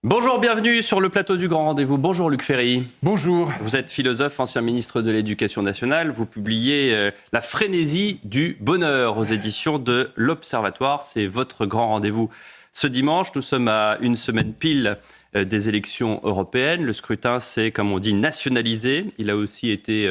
Bonjour, bienvenue sur le plateau du Grand Rendez-vous. Bonjour Luc Ferry. Bonjour. Vous êtes philosophe, ancien ministre de l'Éducation nationale. Vous publiez La frénésie du bonheur aux éditions de l'Observatoire. C'est votre grand rendez-vous. Ce dimanche, nous sommes à une semaine pile des élections européennes. Le scrutin s'est, comme on dit, nationalisé. Il a aussi été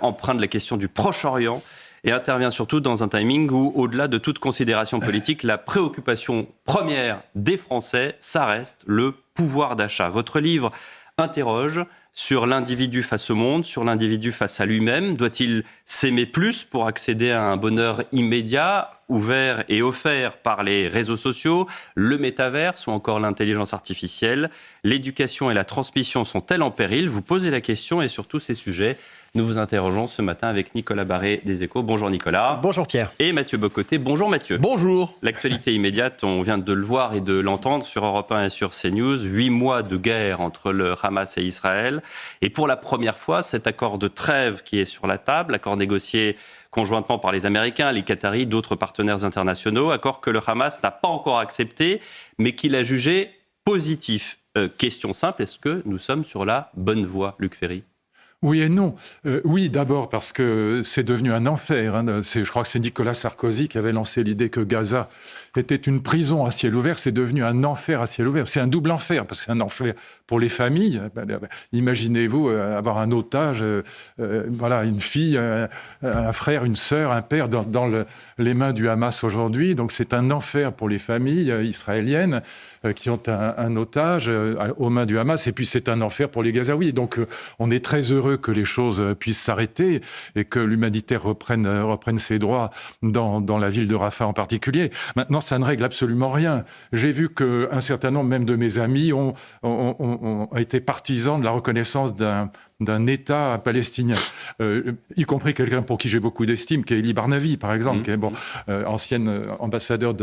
empreint de la question du Proche-Orient et intervient surtout dans un timing où, au-delà de toute considération politique, la préoccupation première des Français, ça reste le pouvoir d'achat. Votre livre interroge sur l'individu face au monde, sur l'individu face à lui-même. Doit-il s'aimer plus pour accéder à un bonheur immédiat, ouvert et offert par les réseaux sociaux, le métaverse ou encore l'intelligence artificielle? L'éducation et la transmission sont-elles en péril? Vous posez la question et sur tous ces sujets, nous vous interrogeons ce matin avec Nicolas Barré des Échos. Bonjour Nicolas. Bonjour Pierre. Et Mathieu Bocoté. Bonjour Mathieu. Bonjour. L'actualité immédiate, on vient de le voir et de l'entendre sur Europe 1 et sur CNews. 8 mois de guerre entre le Hamas et Israël. Et pour la première fois, cet accord de trêve qui est sur la table, accord négocié conjointement par les Américains, les Qataris, d'autres partenaires internationaux, accord que le Hamas n'a pas encore accepté, mais qu'il a jugé positif. Question simple, est-ce que nous sommes sur la bonne voie, Luc Ferry ? Oui et non. Oui, d'abord parce que c'est devenu un enfer. Je crois que c'est Nicolas Sarkozy qui avait lancé l'idée que Gaza était une prison à ciel ouvert. C'est devenu un enfer à ciel ouvert. C'est un double enfer, parce que c'est un enfer pour les familles. Imaginez-vous avoir un otage, une fille, un frère, une sœur, un père dans les mains du Hamas aujourd'hui. Donc c'est un enfer pour les familles israéliennes qui ont un otage aux mains du Hamas. Et puis c'est un enfer pour les Gazaouis. Donc on est très heureux que les choses puissent s'arrêter et que l'humanitaire reprenne ses droits dans la ville de Rafah en particulier. Maintenant, ça ne règle absolument rien. J'ai vu qu'un certain nombre même de mes amis ont été partisans de la reconnaissance d'un État palestinien, y compris quelqu'un pour qui j'ai beaucoup d'estime, qui est Elie Barnavi, par exemple, qui est ancien ambassadeur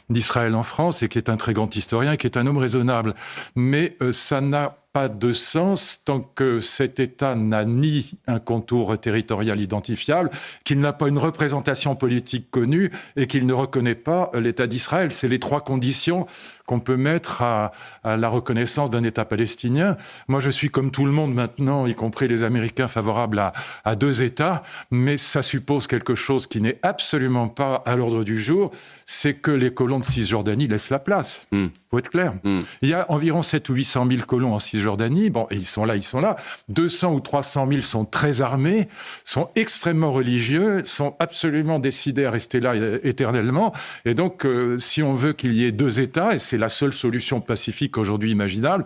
d'Israël en France et qui est un très grand historien, qui est un homme raisonnable. Mais ça n'a pas de sens tant que cet État n'a ni un contour territorial identifiable, qu'il n'a pas une représentation politique connue et qu'il ne reconnaît pas l'État d'Israël. C'est les trois conditions qu'on peut mettre à la reconnaissance d'un État palestinien. Moi, je suis comme tout le monde maintenant, y compris les Américains, favorables à deux États, mais ça suppose quelque chose qui n'est absolument pas à l'ordre du jour, c'est que les colons de Cisjordanie laissent la place. Faut être clair. Il y a environ 700 ou 800 000 colons en Cisjordanie. Bon, et ils sont là. 200 ou 300 000 sont très armés, sont extrêmement religieux, sont absolument décidés à rester là éternellement. Et donc, si on veut qu'il y ait deux États, et c'est la seule solution pacifique aujourd'hui imaginable,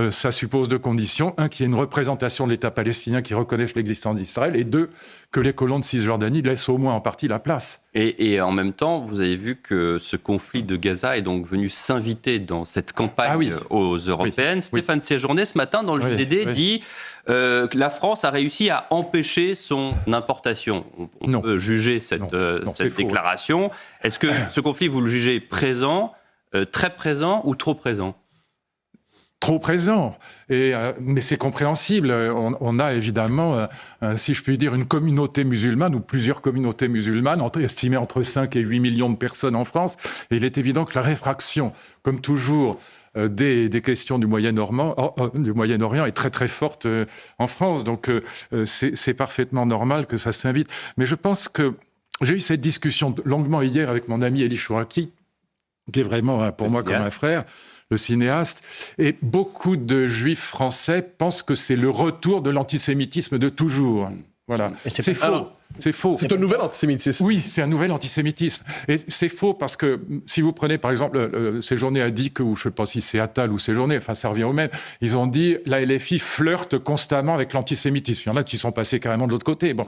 ça suppose deux conditions. Un, qu'il y ait une représentation de l'État palestinien qui reconnaisse l'existence d'Israël. Et deux, que les colons de Cisjordanie laissent au moins en partie la place. Et en même temps, vous avez vu que ce conflit de Gaza est donc venu s'inviter dans cette campagne aux Européennes. Oui. Stéphane Séjourné, ce matin, dans le JDD, dit que la France a réussi à empêcher son importation. On peut juger cette déclaration. Faux. Est-ce que ce conflit, vous le jugez présent, très présent ou trop présent ? Trop présent, mais c'est compréhensible. On a évidemment, si je puis dire, une communauté musulmane ou plusieurs communautés musulmanes, estimées entre 5 et 8 millions de personnes en France. Et il est évident que la réfraction, comme toujours, des questions du Moyen-Orient est très très forte en France. Donc c'est parfaitement normal que ça s'invite. Mais je pense que j'ai eu cette discussion longuement hier avec mon ami Elie Chouraki, qui est vraiment pour moi comme un frère, le cinéaste, et beaucoup de juifs français pensent que c'est le retour de l'antisémitisme de toujours. Voilà. C'est faux. Alors, c'est faux. C'est un nouvel antisémitisme. Oui, c'est un nouvel antisémitisme. Et c'est faux parce que si vous prenez, par exemple, Séjourné a dit que, ou je ne sais pas si c'est Attal ou Séjourné, enfin ça revient au même, ils ont dit la LFI flirte constamment avec l'antisémitisme. Il y en a qui sont passés carrément de l'autre côté. Bon.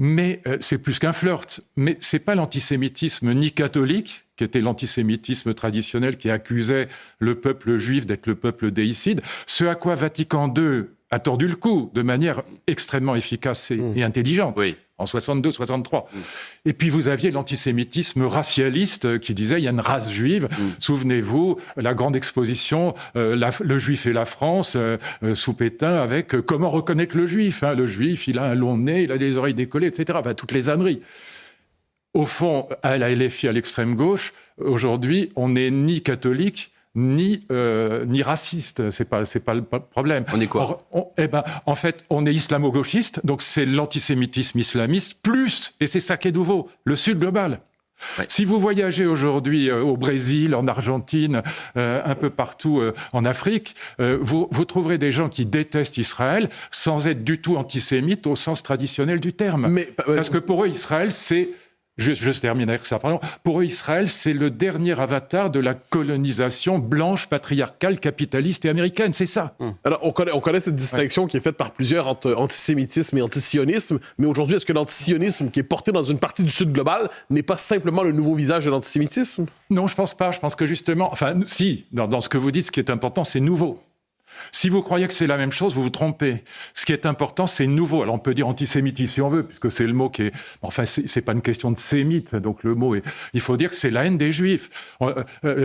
Mais c'est plus qu'un flirt. Mais ce n'est pas l'antisémitisme ni catholique, qui était l'antisémitisme traditionnel qui accusait le peuple juif d'être le peuple déicide, ce à quoi Vatican II a tordu le cou de manière extrêmement efficace et intelligente. Oui. En 62-63. Et puis vous aviez l'antisémitisme racialiste qui disait il y a une race juive. Souvenez-vous, la grande exposition, le juif et la France, sous Pétain, avec comment reconnaître le juif. Le juif, il a un long nez, il a des oreilles décollées, etc. Enfin, toutes les âneries. Au fond, à la LFI, à l'extrême gauche, aujourd'hui, on n'est ni catholique, ni raciste. C'est pas le problème. On est quoi? En fait, on est islamo-gauchiste, donc c'est l'antisémitisme islamiste, plus, et c'est ça qui est nouveau, le Sud global. Ouais. Si vous voyagez aujourd'hui au Brésil, en Argentine, un peu partout en Afrique, vous trouverez des gens qui détestent Israël sans être du tout antisémites au sens traditionnel du terme. Parce que pour eux, Israël, c'est... Je termine avec ça, pardon. Pour eux, Israël, c'est le dernier avatar de la colonisation blanche, patriarcale, capitaliste et américaine. C'est ça. Alors, on connaît cette distinction qui est faite par plusieurs entre antisémitisme et antisionisme. Mais aujourd'hui, est-ce que l'antisionisme qui est porté dans une partie du Sud global n'est pas simplement le nouveau visage de l'antisémitisme? Non, je pense pas. Je pense que justement... Enfin, si, dans ce que vous dites, ce qui est important, c'est nouveau. Si vous croyez que c'est la même chose, vous vous trompez. Ce qui est important, c'est nouveau. Alors on peut dire antisémitisme si on veut, puisque c'est le mot qui est... Enfin, c'est pas une question de sémite, donc le mot est... Il faut dire que c'est la haine des Juifs.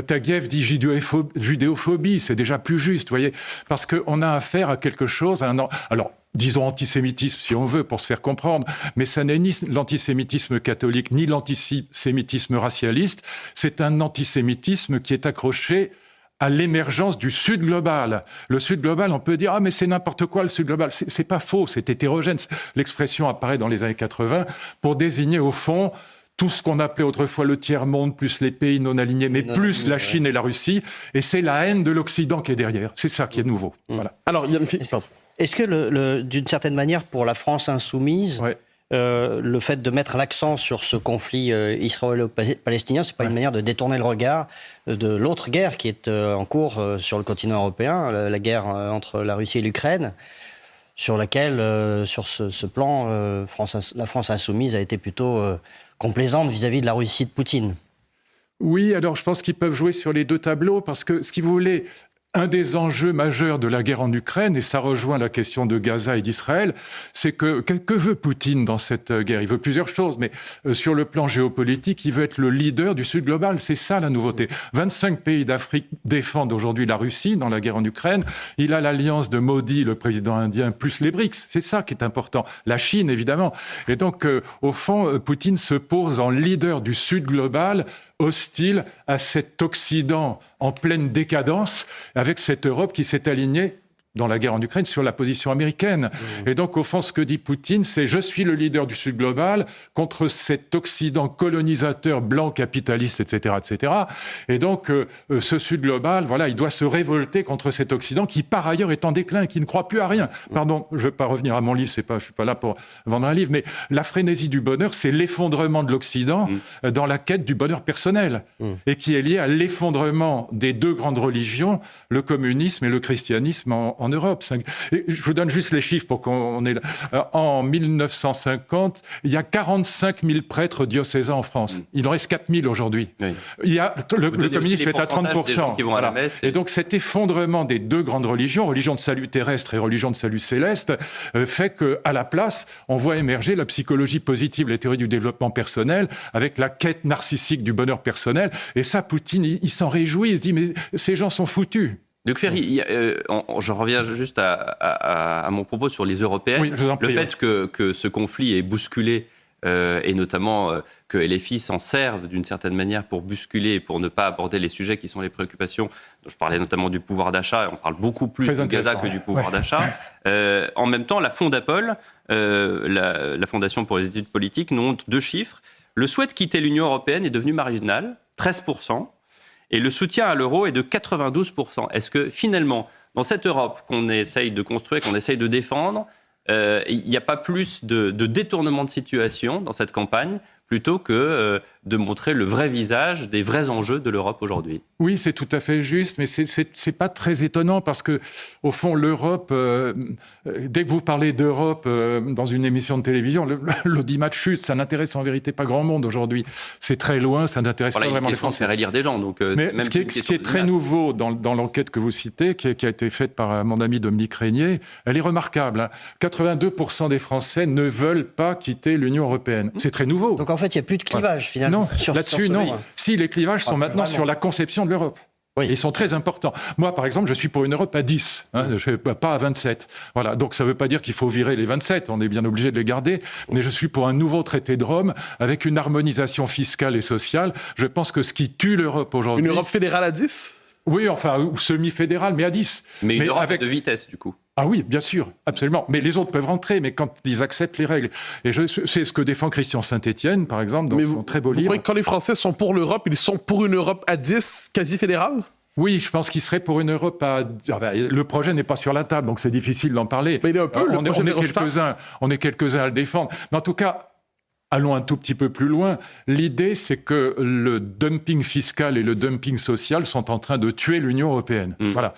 Taguieff dit judéophobie, c'est déjà plus juste, vous voyez, parce qu'on a affaire à quelque chose... Alors, disons antisémitisme si on veut, pour se faire comprendre, mais ça n'est ni l'antisémitisme catholique, ni l'antisémitisme racialiste, c'est un antisémitisme qui est accroché à l'émergence du Sud global. Le Sud global, on peut dire « Ah, mais c'est n'importe quoi le Sud global ». C'est pas faux, c'est hétérogène. L'expression apparaît dans les années 80 pour désigner au fond tout ce qu'on appelait autrefois le tiers-monde, plus les pays non alignés, mais plus la Chine et la Russie. Et c'est la haine de l'Occident qui est derrière. C'est ça qui est nouveau. Voilà. Alors, Yann Fix... Est-ce que, d'une certaine manière, pour la France insoumise, le fait de mettre l'accent sur ce conflit israélo-palestinien, c'est pas une manière de détourner le regard de l'autre guerre qui est en cours sur le continent européen, la guerre entre la Russie et l'Ukraine, sur laquelle, sur ce plan, la France insoumise a été plutôt complaisante vis-à-vis de la Russie de Poutine? Oui, alors je pense qu'ils peuvent jouer sur les deux tableaux, parce que, si vous voulez... Un des enjeux majeurs de la guerre en Ukraine, et ça rejoint la question de Gaza et d'Israël, c'est que veut Poutine dans cette guerre? Il veut plusieurs choses, mais sur le plan géopolitique, il veut être le leader du Sud global. C'est ça la nouveauté. 25 pays d'Afrique défendent aujourd'hui la Russie dans la guerre en Ukraine. Il a l'alliance de Modi, le président indien, plus les BRICS. C'est ça qui est important. La Chine, évidemment. Et donc, au fond, Poutine se pose en leader du Sud global, hostile à cet Occident en pleine décadence, avec cette Europe qui s'est alignée dans la guerre en Ukraine sur la position américaine. Et donc, au fond, ce que dit Poutine, c'est « je suis le leader du Sud global contre cet Occident colonisateur, blanc, capitaliste, etc. etc. » Et donc, ce Sud global, voilà, il doit se révolter contre cet Occident qui, par ailleurs, est en déclin, qui ne croit plus à rien. Pardon, je ne vais pas revenir à mon livre, je ne suis pas là pour vendre un livre, mais la frénésie du bonheur, c'est l'effondrement de l'Occident dans la quête du bonheur personnel, et qui est lié à l'effondrement des deux grandes religions, le communisme et le christianisme en Europe. Et je vous donne juste les chiffres pour qu'on ait... En 1950, il y a 45 000 prêtres diocésains en France. Il en reste 4 000 aujourd'hui. Oui. Le communisme est à 30%. Voilà. Et donc cet effondrement des deux grandes religions, religion de salut terrestre et religion de salut céleste, fait qu'à la place, on voit émerger la psychologie positive, la théorie du développement personnel, avec la quête narcissique du bonheur personnel. Et ça, Poutine, il s'en réjouit. Il se dit, mais ces gens sont foutus. Luc Ferry, je reviens juste à mon propos sur les Européennes. Oui, je vous en prie, le fait que ce conflit est bousculé, et notamment que LFI s'en servent d'une certaine manière pour bousculer et pour ne pas aborder les sujets qui sont les préoccupations. Je parlais notamment du pouvoir d'achat, et on parle beaucoup plus de Gaza que du pouvoir d'achat. En même temps, la Fondapol, la Fondation pour les études politiques, nous montre deux chiffres. Le souhait de quitter l'Union européenne est devenu marginal, 13%. Et le soutien à l'euro est de 92%. Est-ce que finalement, dans cette Europe qu'on essaye de construire, qu'on essaye de défendre, il n'y a pas plus de détournement de situation dans cette campagne plutôt que de montrer le vrai visage des vrais enjeux de l'Europe aujourd'hui? Oui, c'est tout à fait juste, mais c'est pas très étonnant parce que, au fond, l'Europe, dès que vous parlez d'Europe dans une émission de télévision, l'audimat chute, ça n'intéresse en vérité pas grand monde aujourd'hui. C'est très loin, ça n'intéresse pas vraiment les Français. C'est élire des gens, donc. Mais ce qui est très nouveau dans l'enquête que vous citez, qui a été faite par mon ami Dominique Régnier, elle est remarquable. Hein. 82% des Français ne veulent pas quitter l'Union européenne. C'est très nouveau. Donc en fait, il n'y a plus de clivage finalement. Non, là-dessus, non. Si, les clivages sont maintenant sur la conception de l'Europe. Oui. Ils sont très importants. Moi, par exemple, je suis pour une Europe à 10, pas à 27. Voilà. Donc, ça ne veut pas dire qu'il faut virer les 27, on est bien obligé de les garder, mais je suis pour un nouveau traité de Rome avec une harmonisation fiscale et sociale. Je pense que ce qui tue l'Europe aujourd'hui... Une Europe fédérale à 10 ? Oui, enfin, ou semi-fédéral, mais à 10. Mais une Europe de vitesse, du coup. Ah oui, bien sûr, absolument. Mais les autres peuvent rentrer, mais quand ils acceptent les règles. Et c'est ce que défend Christian Saint-Étienne, par exemple, dans son très beau livre. Vous croyez que quand les Français sont pour l'Europe, ils sont pour une Europe à 10, quasi fédérale? Oui, je pense qu'il serait pour une Europe à... Le projet n'est pas sur la table, donc c'est difficile d'en parler. Mais il est un peu, on est quelques-uns à le défendre. Mais en tout cas, allons un tout petit peu plus loin. L'idée, c'est que le dumping fiscal et le dumping social sont en train de tuer l'Union européenne. Voilà.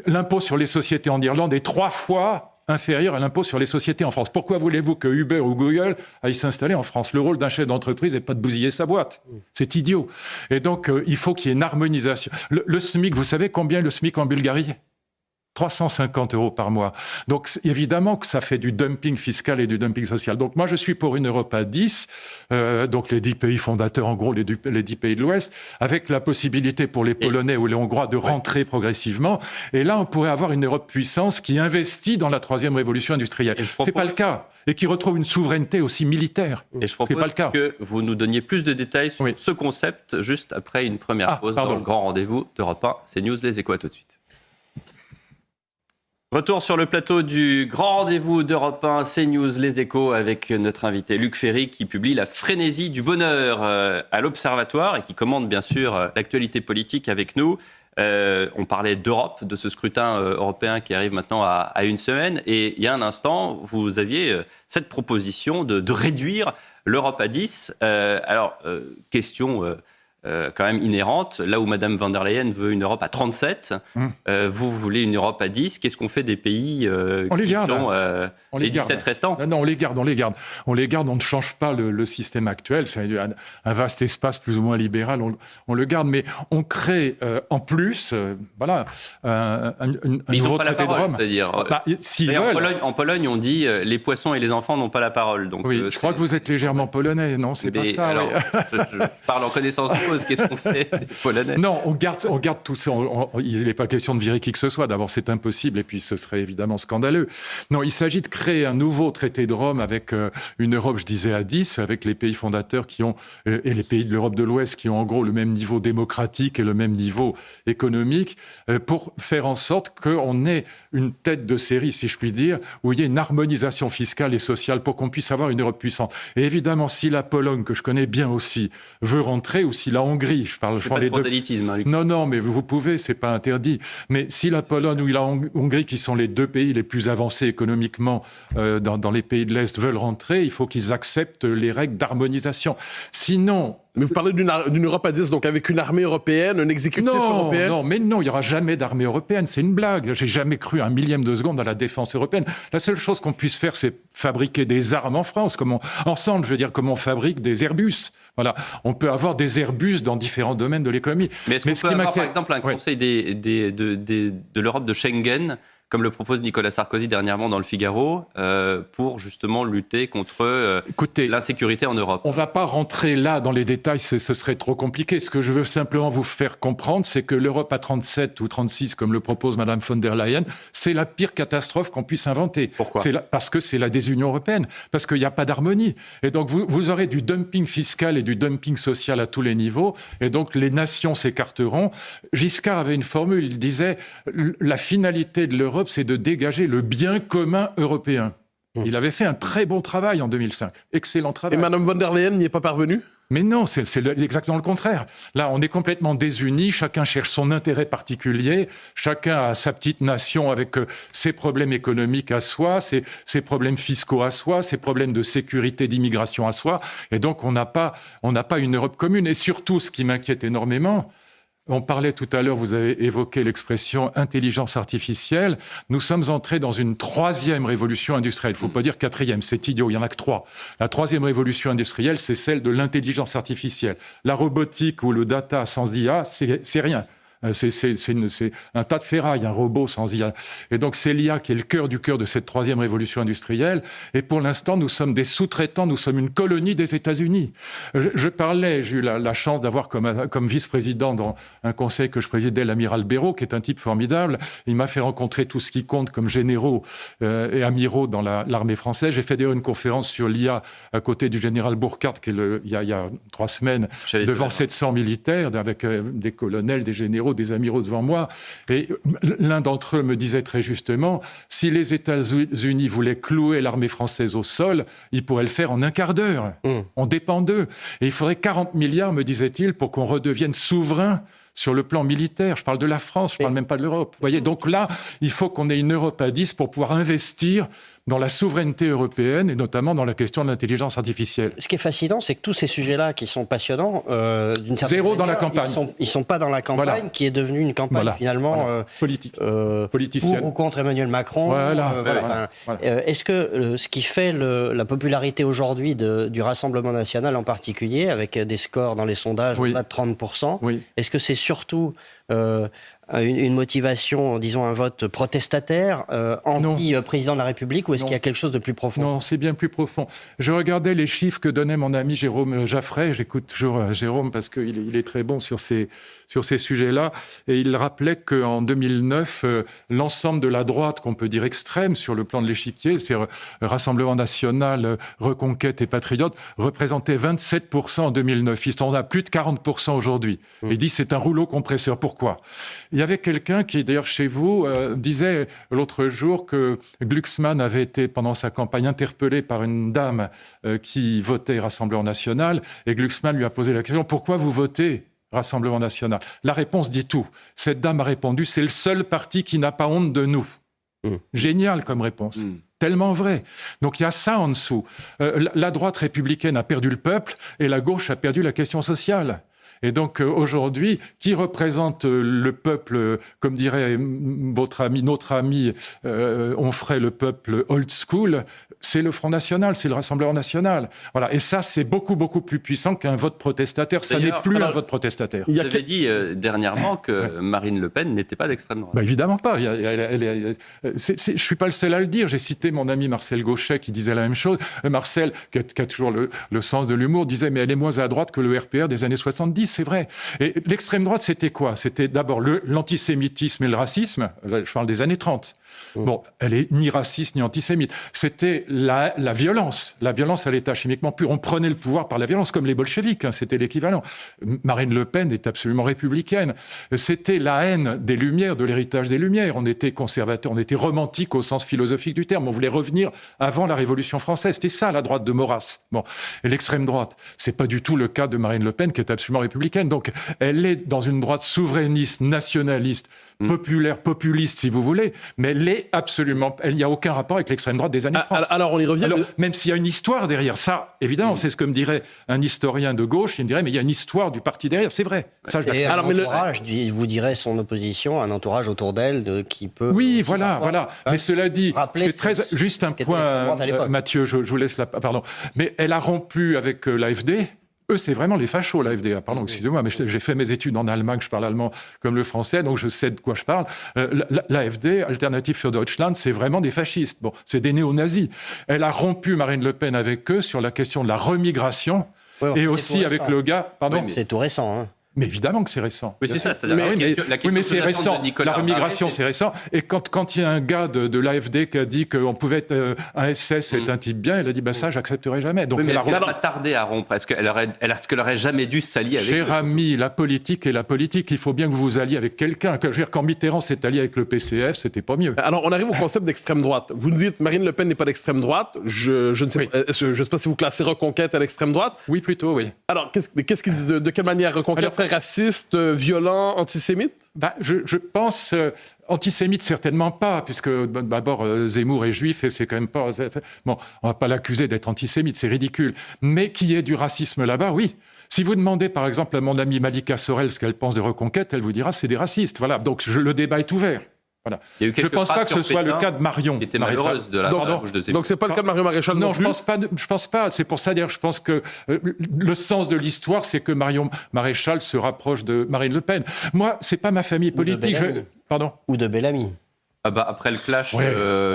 L'impôt sur les sociétés en Irlande est 3 fois inférieur à l'impôt sur les sociétés en France. Pourquoi voulez-vous que Uber ou Google aillent s'installer en France? Le rôle d'un chef d'entreprise n'est pas de bousiller sa boîte. C'est idiot. Et donc, il faut qu'il y ait une harmonisation. Le SMIC, vous savez combien est le SMIC en Bulgarie? 350 € par mois. Donc, évidemment que ça fait du dumping fiscal et du dumping social. Donc, moi, je suis pour une Europe à 10, donc les 10 pays fondateurs, en gros, les 10 pays de l'Ouest, avec la possibilité pour les Polonais ou les Hongrois de rentrer progressivement. Et là, on pourrait avoir une Europe puissance qui investit dans la troisième révolution industrielle. C'est pas le cas. Et qui retrouve une souveraineté aussi militaire. Et je propose que vous nous donniez plus de détails sur ce concept juste après une première pause dans le grand rendez-vous d'Europe 1. C'est News, les Échos, à tout de suite. Retour sur le plateau du grand rendez-vous d'Europe 1, CNews, Les Échos, avec notre invité Luc Ferry qui publie La frénésie du bonheur à l'Observatoire et qui commande bien sûr l'actualité politique avec nous. On parlait d'Europe, de ce scrutin européen qui arrive maintenant à une semaine. Et il y a un instant, vous aviez cette proposition de réduire l'Europe à 10. Question... quand même inhérente, là où Mme von der Leyen veut une Europe à 37, vous voulez une Europe à 10, qu'est-ce qu'on fait des pays qui sont les 17 restants? Non, on les garde. On ne change pas le système actuel, c'est un vaste espace plus ou moins libéral, on le garde, mais on crée en plus, un nouveau traité de Rome. C'est-à-dire, en Pologne, on dit les poissons et les enfants n'ont pas la parole. Donc, oui, je crois que vous êtes légèrement polonais, non? C'est pas ça. Alors, je parle en connaissance de cause. Qu'est-ce qu'on fait des Polonais? Non, on garde tout ça. Il n'est pas question de virer qui que ce soit. D'abord, c'est impossible, et puis ce serait évidemment scandaleux. Non, il s'agit de créer un nouveau traité de Rome avec une Europe, je disais, à 10, avec les pays fondateurs qui ont, et les pays de l'Europe de l'Ouest qui ont en gros le même niveau démocratique et le même niveau économique, pour faire en sorte qu'on ait une tête de série, si je puis dire, où il y ait une harmonisation fiscale et sociale pour qu'on puisse avoir une Europe puissante. Et évidemment, si la Pologne, que je connais bien aussi, veut rentrer, ou si la Hongrie, je parle pas de prosélytisme, hein, Luc. Non, mais vous pouvez, c'est pas interdit. Mais si la Pologne ou la Hongrie, qui sont les deux pays les plus avancés économiquement dans les pays de l'Est, veulent rentrer, il faut qu'ils acceptent les règles d'harmonisation. Sinon... Mais vous parlez d'une Europe à 10, donc avec une armée européenne, un exécutif européen? Non, il n'y aura jamais d'armée européenne. C'est une blague. J'ai jamais cru un millième de seconde à la défense européenne. La seule chose qu'on puisse faire, c'est fabriquer des armes en France, comme on fabrique des Airbus. Voilà. On peut avoir des Airbus dans différents domaines de l'économie. Mais est-ce qu'on peut avoir, par exemple, un conseil de l'Europe de Schengen, comme le propose Nicolas Sarkozy dernièrement dans le Figaro, pour justement lutter contre l'insécurité en Europe? On ne va pas rentrer là dans les détails, ce serait trop compliqué. Ce que je veux simplement vous faire comprendre, c'est que l'Europe à 37 ou 36, comme le propose Mme von der Leyen, c'est la pire catastrophe qu'on puisse inventer. Pourquoi? Parce que c'est la désunion européenne, parce qu'il n'y a pas d'harmonie. Et donc vous aurez du dumping fiscal et du dumping social à tous les niveaux, et donc les nations s'écarteront. Giscard avait une formule, il disait « La finalité de l'Europe, c'est de dégager le bien commun européen. » Il avait fait un très bon travail en 2005. Excellent travail. Et Mme von der Leyen n'y est pas parvenue? Mais non, c'est exactement le contraire. Là, on est complètement désunis, chacun cherche son intérêt particulier, chacun a sa petite nation avec ses problèmes économiques à soi, ses problèmes fiscaux à soi, ses problèmes de sécurité, d'immigration à soi. Et donc, on n'a pas une Europe commune. Et surtout, ce qui m'inquiète énormément, on parlait tout à l'heure, vous avez évoqué l'expression intelligence artificielle. Nous sommes entrés dans une troisième révolution industrielle. Il ne faut pas dire quatrième, c'est idiot, il n'y en a que trois. La troisième révolution industrielle, c'est celle de l'intelligence artificielle. La robotique ou le data sans IA, c'est rien. C'est un tas de ferraille, un robot sans IA. Et donc c'est l'IA qui est le cœur du cœur de cette troisième révolution industrielle. Et pour l'instant, nous sommes des sous-traitants, nous sommes une colonie des États-Unis. J'ai eu la chance d'avoir comme vice-président dans un conseil que je présidais, l'amiral Béraud, qui est un type formidable. Il m'a fait rencontrer tout ce qui compte comme généraux et amiraux dans l'armée française. J'ai fait d'ailleurs une conférence sur l'IA à côté du général Burkhardt, qui est il y a 3 semaines, devant 700 militaires, avec des colonels, des généraux, des amiraux devant moi, et l'un d'entre eux me disait très justement, si les États-Unis voulaient clouer l'armée française au sol, ils pourraient le faire en un quart d'heure. On dépend d'eux. Et il faudrait 40 milliards, me disait-il, pour qu'on redevienne souverain sur le plan militaire. Je parle de la France, je ne parle même pas de l'Europe. Vous voyez, donc là, il faut qu'on ait une Europe à 10 pour pouvoir investir dans la souveraineté européenne et notamment dans la question de l'intelligence artificielle. Ce qui est fascinant, c'est que tous ces sujets-là qui sont passionnants, d'une certaine Zéro manière, dans la campagne. Ils sont pas dans la campagne, Voilà. qui est devenue une campagne finalement politicienne. pour ou contre Emmanuel Macron. Voilà. Est-ce que ce qui fait la popularité aujourd'hui du Rassemblement national en particulier, avec des scores dans les sondages au-delà de 30%, est-ce que c'est surtout une motivation, disons un vote protestataire, anti-président de la République, ou est-ce qu'il y a quelque chose de plus profond? Non, c'est bien plus profond. Je regardais les chiffres que donnait mon ami Jérôme Jaffray, j'écoute toujours Jérôme parce qu'il est très bon sur ces sujets-là, et il rappelait qu'en 2009, l'ensemble de la droite, qu'on peut dire extrême sur le plan de l'échiquier, c'est Rassemblement national, Reconquête et Patriotes, représentait 27% en 2009. Ils sont à plus de 40% aujourd'hui. Il dit c'est un rouleau compresseur. Pourquoi ? Il y avait quelqu'un qui, d'ailleurs chez vous, disait l'autre jour que Glucksmann avait été, pendant sa campagne, interpellé par une dame qui votait Rassemblement national, et Glucksmann lui a posé la question « Pourquoi vous votez ?» Rassemblement national. La réponse dit tout. Cette dame a répondu, c'est le seul parti qui n'a pas honte de nous. Génial comme réponse. Tellement vrai. Donc il y a ça en dessous. La droite républicaine a perdu le peuple et la gauche a perdu la question sociale. Et donc aujourd'hui, qui représente le peuple, comme dirait notre ami Onfray, le peuple old school, c'est le Front National, c'est le Rassemblement National. Voilà. Et ça, c'est beaucoup, beaucoup plus puissant qu'un vote protestataire. Ça n'est plus un vote protestataire. Vous avez dit dernièrement que Marine Le Pen n'était pas d'extrême droite. Évidemment pas. Je ne suis pas le seul à le dire. J'ai cité mon ami Marcel Gauchet qui disait la même chose. Marcel, qui a toujours le sens de l'humour, disait « mais elle est moins à droite que le RPR des années 70 ». C'est vrai. Et l'extrême droite, c'était quoi ? C'était d'abord l'antisémitisme et le racisme. Je parle des années 30. Bon, elle est ni raciste ni antisémite. C'était la violence. La violence à l'état chimiquement pur. On prenait le pouvoir par la violence, comme les bolcheviks. C'était l'équivalent. Marine Le Pen est absolument républicaine. C'était la haine des Lumières, de l'héritage des Lumières. On était conservateur, on était romantique au sens philosophique du terme. On voulait revenir avant la Révolution française. C'était ça, la droite de Maurras. Bon. Et l'extrême droite, c'est pas du tout le cas de Marine Le Pen, qui est absolument républicaine. Donc, elle est dans une droite souverainiste, nationaliste, populaire, populiste, si vous voulez, mais elle est absolument... Il n'y a aucun rapport avec l'extrême droite des années 30. Alors, on y revient. Même s'il y a une histoire derrière ça, évidemment, c'est ce que me dirait un historien de gauche, il me dirait, mais il y a une histoire du parti derrière, c'est vrai. Ça, je et un entourage, vous dirait son opposition, un entourage autour d'elle qui peut... Oui, voilà. Mais cela dit, juste un point, Mathieu, je vous laisse la... Pardon. Mais elle a rompu avec l'AfD. Eux, c'est vraiment les fachos, l'AfD. Pardon, excusez-moi, mais j'ai fait mes études en Allemagne, je parle allemand comme le français, donc je sais de quoi je parle. L'AfD, Alternative für Deutschland, c'est vraiment des fascistes. Bon, c'est des néo-nazis. Elle a rompu, Marine Le Pen, avec eux sur la question de la remigration, et aussi avec le gars... Pardon, c'est tout récent, hein. Mais évidemment que c'est récent. Oui, c'est ça. C'est-à-dire la question mais c'est récent. La remigration, c'est récent. Et quand il y a un gars de l'AfD qui a dit qu'on pouvait être un SS et être un type bien, elle a dit ça, j'accepterai jamais. Donc, mais elle n'a pas tardé à rompre. Est-ce qu'elle aurait jamais dû s'allier avec Cher ami, la politique est la politique. Il faut bien que vous vous alliez avec quelqu'un. Je veux dire, quand Mitterrand s'est allié avec le PCF, c'était pas mieux. Alors, on arrive au concept d'extrême droite. Vous nous dites Marine Le Pen n'est pas d'extrême droite. Je ne sais pas. Je sais pas si vous classez Reconquête à l'extrême droite. Oui, plutôt, oui. Alors, qu'est-ce qu'il dit de quelle manière Reconquête serait raciste, violent, antisémite? Je pense... antisémite, certainement pas, puisque d'abord Zemmour est juif et c'est quand même pas... Bon, on va pas l'accuser d'être antisémite, c'est ridicule. Mais qu'il y ait du racisme là-bas, oui. Si vous demandez par exemple à mon amie Malika Sorel ce qu'elle pense de Reconquête, elle vous dira c'est des racistes. Voilà, donc le débat est ouvert. Voilà. Je ne pense pas que ce soit le cas de Marion. Qui était malheureuse de la bouche de Zemmour. Donc c'est pas le cas de Marion Maréchal non plus. Je pense pas. C'est pour ça d'ailleurs, je pense que le sens de l'histoire, c'est que Marion Maréchal se rapproche de Marine Le Pen. Moi, c'est pas ma famille politique. Pardon. Ou de Bellamy. Après le clash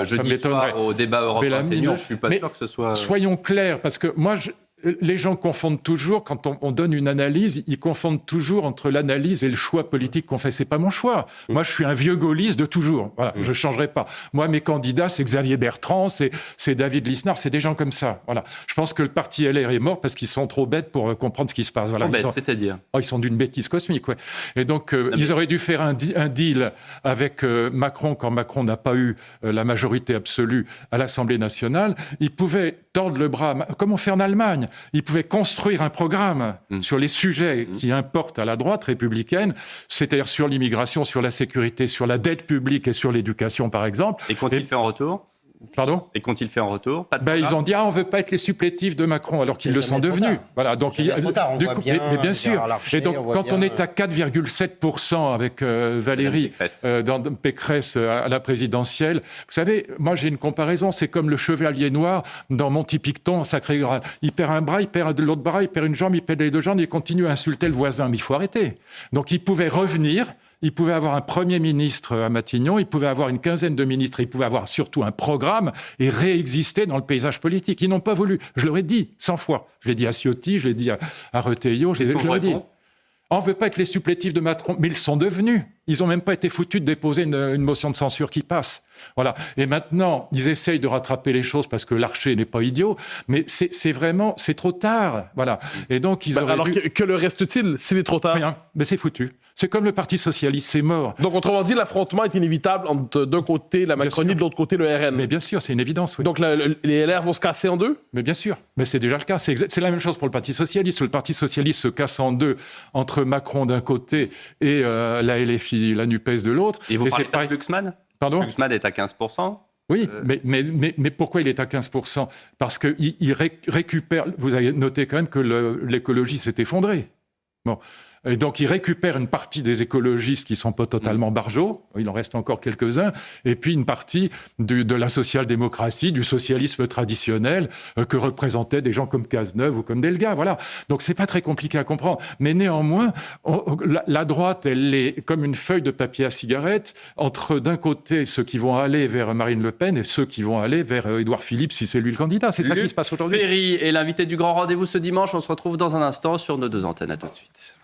jeudi soir au débat européen, je suis pas sûr que ce soit... Soyons clairs, parce que moi, les gens confondent toujours, quand on donne une analyse, ils confondent toujours entre l'analyse et le choix politique qu'on fait. C'est pas mon choix. Moi, je suis un vieux gaulliste de toujours. Voilà, je changerai pas. Moi, mes candidats, c'est Xavier Bertrand, c'est David Lisnard, c'est des gens comme ça. Voilà. Je pense que le parti LR est mort parce qu'ils sont trop bêtes pour comprendre ce qui se passe. Voilà. C'est-à-dire ils sont d'une bêtise cosmique. Ouais. Et donc, ils auraient dû faire un deal avec Macron quand Macron n'a pas eu la majorité absolue à l'Assemblée nationale. Ils pouvaient tordre le bras, comme on fait en Allemagne. Ils pouvaient construire un programme sur les sujets qui importent à la droite républicaine, c'est-à-dire sur l'immigration, sur la sécurité, sur la dette publique et sur l'éducation, par exemple. Et qu'ont-ils fait en retour ? Pardon ? Et qu'ont-ils fait en retour ? Ils ont dit on veut pas être les supplétifs de Macron, alors qu'ils le sont devenus. Voilà, donc mais bien sûr. Et donc quand on est à 4,7% avec Valérie dans Pécresse à la présidentielle, vous savez, moi j'ai une comparaison, c'est comme le chevalier noir dans Monty Python, Sacré Graal. Il perd un bras, il perd de l'autre bras, il perd une jambe, il perd les deux jambes, il continue à insulter le voisin. Mais il faut arrêter. Donc il pouvait revenir. Il pouvait avoir un Premier ministre à Matignon, il pouvait avoir une quinzaine de ministres, il pouvait avoir surtout un programme et réexister dans le paysage politique. Ils n'ont pas voulu. Je leur ai dit 100 fois. Je l'ai dit à Ciotti, je l'ai dit à Retailleau, je leur ai dit. On ne veut pas être les supplétifs de Macron, mais ils sont devenus. Ils n'ont même pas été foutus de déposer une motion de censure qui passe. Voilà. Et maintenant, ils essayent de rattraper les choses parce que Larcher n'est pas idiot, mais c'est trop tard. Voilà. Et donc, que le reste-t-il s'il est trop tard ? Rien. Mais c'est foutu. C'est comme le Parti socialiste, c'est mort. Donc, autrement dit, l'affrontement est inévitable entre d'un côté la Macronie, de l'autre côté le RN. Mais bien sûr, c'est une évidence. Oui. Donc, les LR vont se casser en deux ? Mais bien sûr. Mais c'est déjà le cas. C'est la même chose pour le Parti socialiste. Le Parti socialiste se casse en deux entre Macron d'un côté et la LFI, la NUPES de l'autre. Et vous parlez de Glucksmann ? Pardon ? Glucksmann est à 15%. Oui, mais pourquoi il est à 15% ? Parce qu'il récupère... Vous avez noté quand même que l'écologie s'est effondrée. Bon. Et donc, il récupère une partie des écologistes qui ne sont pas totalement barjots, il en reste encore quelques-uns, et puis une partie de la social-démocratie, du socialisme traditionnel, que représentaient des gens comme Cazeneuve ou comme Delga. Voilà. Donc, ce n'est pas très compliqué à comprendre. Mais néanmoins, la droite, elle est comme une feuille de papier à cigarette, entre d'un côté ceux qui vont aller vers Marine Le Pen et ceux qui vont aller vers Édouard Philippe, si c'est lui le candidat. C'est ça qui se passe aujourd'hui. Ferry est l'invité du Grand Rendez-vous ce dimanche. On se retrouve dans un instant sur nos deux antennes. À tout de suite.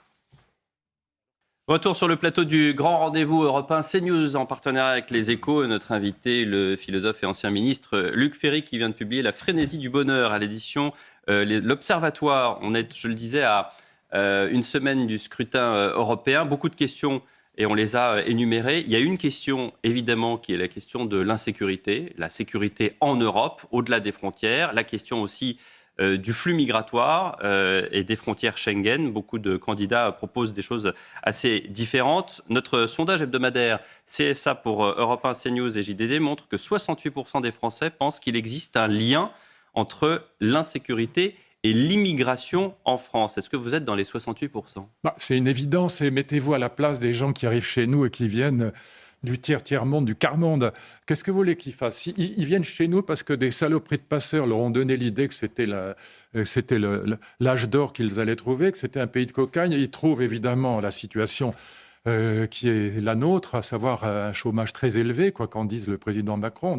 Retour sur le plateau du Grand Rendez-vous Europe 1 CNews en partenariat avec Les Échos. Notre invité, le philosophe et ancien ministre Luc Ferry, qui vient de publier La frénésie du bonheur à l'édition L'Observatoire. On est, je le disais, à une semaine du scrutin européen. Beaucoup de questions et on les a énumérées. Il y a une question, évidemment, qui est la question de l'insécurité, la sécurité en Europe, au-delà des frontières. La question aussi du flux migratoire et des frontières Schengen. Beaucoup de candidats proposent des choses assez différentes. Notre sondage hebdomadaire CSA pour Europe 1, CNews et JDD montre que 68% des Français pensent qu'il existe un lien entre l'insécurité et l'immigration en France. Est-ce que vous êtes dans les 68% ? C'est une évidence, et mettez-vous à la place des gens qui arrivent chez nous et qui viennent du tiers-monde, du quart-monde. Qu'est-ce que vous voulez qu'ils fassent ? Ils viennent chez nous parce que des saloperies de passeurs leur ont donné l'idée que c'était l'âge d'or qu'ils allaient trouver, que c'était un pays de cocagne. Ils trouvent évidemment la situation qui est la nôtre, à savoir un chômage très élevé, quoi qu'en dise le président Macron.